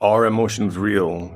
Are emotions real?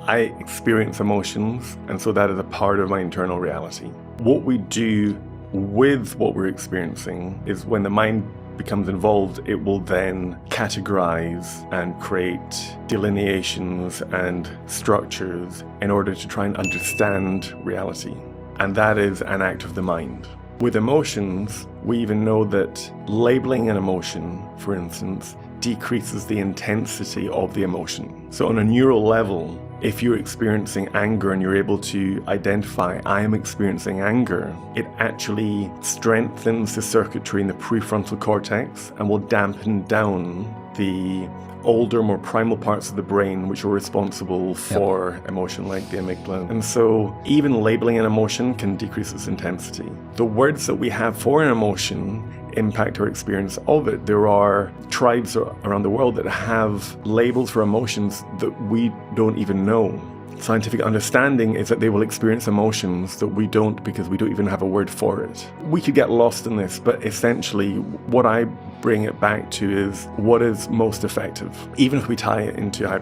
I experience emotions, and so that is a part of my internal reality. What we do with what we're experiencing is when the mind becomes involved, it will then categorize and create delineations and structures in order to try and understand reality. And that is an act of the mind. With emotions, we even know that labeling an emotion, for instance, decreases the intensity of the emotion. So on a neural level, if you're experiencing anger and you're able to identify, I am experiencing anger, it actually strengthens the circuitry in the prefrontal cortex and will dampen down the older, more primal parts of the brain which are responsible for emotion, like the amygdala. And so even labeling an emotion can decrease its intensity. The words that we have for an emotion impact our experience of it. There are tribes around the world that have labels for emotions that we don't even know. Scientific understanding is that they will experience emotions that we don't, because we don't even have a word for it. We could get lost in this, but essentially what I bring it back to is what is most effective. Even if we tie it into high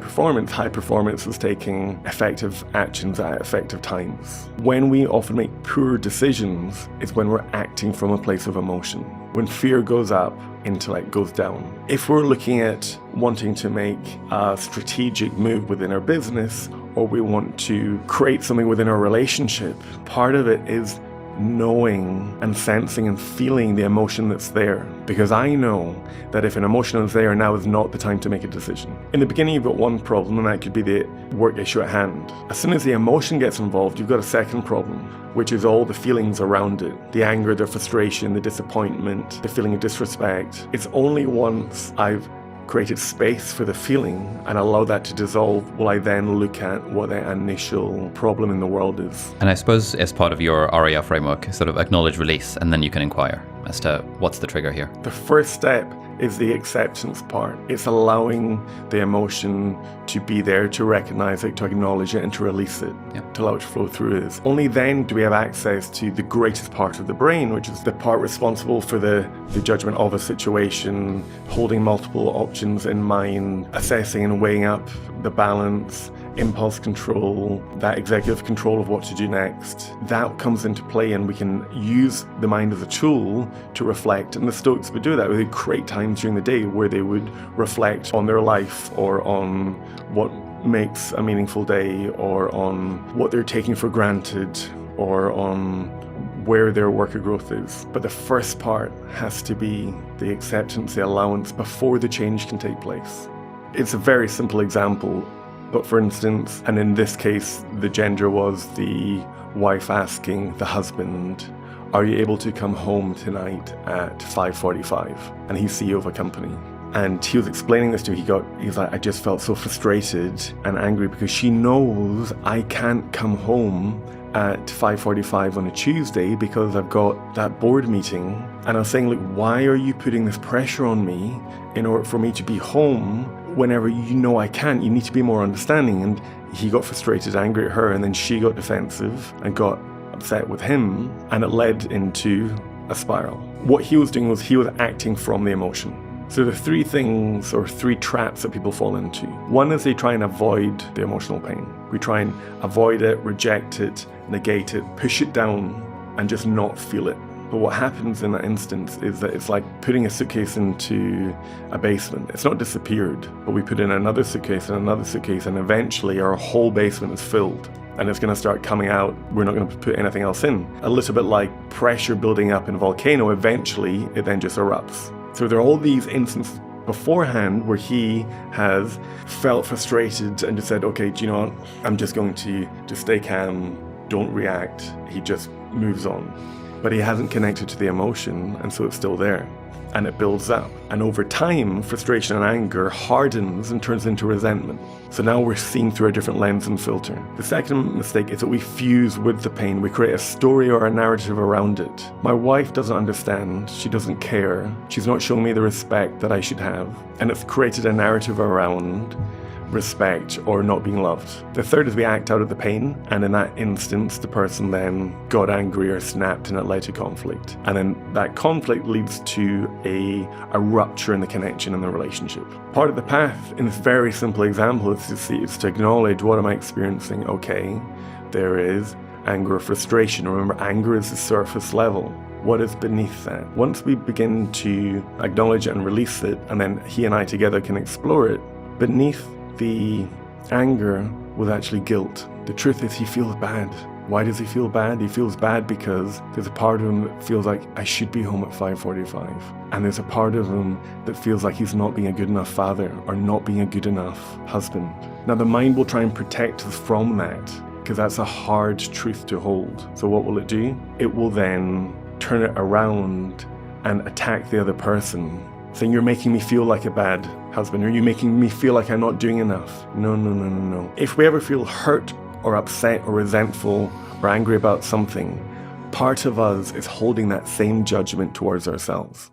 performance is taking effective actions at effective times. When we often make poor decisions is when we're acting from a place of emotion. When fear goes up, intellect goes down. If we're looking at wanting to make a strategic move within our business, or we want to create something within our relationship, part of it is knowing and sensing and feeling the emotion that's there. Because I know that if an emotion is there, now is not the time to make a decision. In the beginning, you've got one problem, and that could be the work issue at hand. As soon as the emotion gets involved, you've got a second problem, which is all the feelings around it. The anger, the frustration, the disappointment, the feeling of disrespect. It's only once I've created space for the feeling and allow that to dissolve will I then look at what the initial problem in the world is. And I suppose as part of your Aria framework, sort of acknowledge, release, and then you can inquire as to what's the trigger here. The first step is the acceptance part. It's allowing the emotion to be there, to recognize it, to acknowledge it, and to release it, to allow it to flow through us. Only then do we have access to the greatest part of the brain, which is the part responsible for the judgment of a situation, holding multiple options in mind, assessing and weighing up the balance, impulse control, that executive control of what to do next. That comes into play, and we can use the mind as a tool to reflect. And the Stoics would do that. They would create times during the day where they would reflect on their life, or on what makes a meaningful day, or on what they're taking for granted, or on where their worker growth is. But the first part has to be the acceptance, the allowance, before the change can take place. It's a very simple example. But for instance, and in this case, the gender was the wife asking the husband, are you able to come home tonight at 5:45? And he's CEO of a company. And he was explaining this to me. He's like, I just felt so frustrated and angry because she knows I can't come home at 5:45 on a Tuesday because I've got that board meeting. And I was saying, look, why are you putting this pressure on me in order for me to be home whenever you know I can't? You need to be more understanding. And he got frustrated, angry at her, and then she got defensive and got upset with him, and it led into a spiral. What he was doing was he was acting from the emotion. So there are three things, or three traps that people fall into. One is they try and avoid the emotional pain. We try and avoid it, reject it, negate it, push it down, and just not feel it. But what happens in that instance is that it's like putting a suitcase into a basement. It's not disappeared, but we put in another suitcase and another suitcase, and eventually our whole basement is filled. And it's going to start coming out. We're not going to put anything else in. A little bit like pressure building up in a volcano, eventually it then just erupts. So there are all these instances beforehand where he has felt frustrated and just said, okay, do you know what? I'm just going to just stay calm, don't react. He just moves on. But he hasn't connected to the emotion, and so it's still there. And it builds up. And over time, frustration and anger hardens and turns into resentment. So now we're seeing through a different lens and filter. The second mistake is that we fuse with the pain. We create a story or a narrative around it. My wife doesn't understand. She doesn't care. She's not showing me the respect that I should have. And it's created a narrative around respect or not being loved. The third is we act out of the pain, and in that instance the person then got angry or snapped and it led to conflict. And then that conflict leads to a rupture in the connection in the relationship. Part of the path in this very simple example is to acknowledge, what am I experiencing? Okay, there is anger or frustration. Remember, anger is the surface level. What is beneath that? Once we begin to acknowledge it and release it, and then he and I together can explore it, beneath the anger was actually guilt. The truth is, he feels bad. Why does he feel bad? He feels bad because there's a part of him that feels like, I should be home at 5:45. And there's a part of him that feels like he's not being a good enough father or not being a good enough husband. Now, the mind will try and protect us from that, because that's a hard truth to hold. So what will it do? It will then turn it around and attack the other person, saying, you're making me feel like a bad husband, or you're making me feel like I'm not doing enough. No. If we ever feel hurt or upset or resentful or angry about something, part of us is holding that same judgment towards ourselves.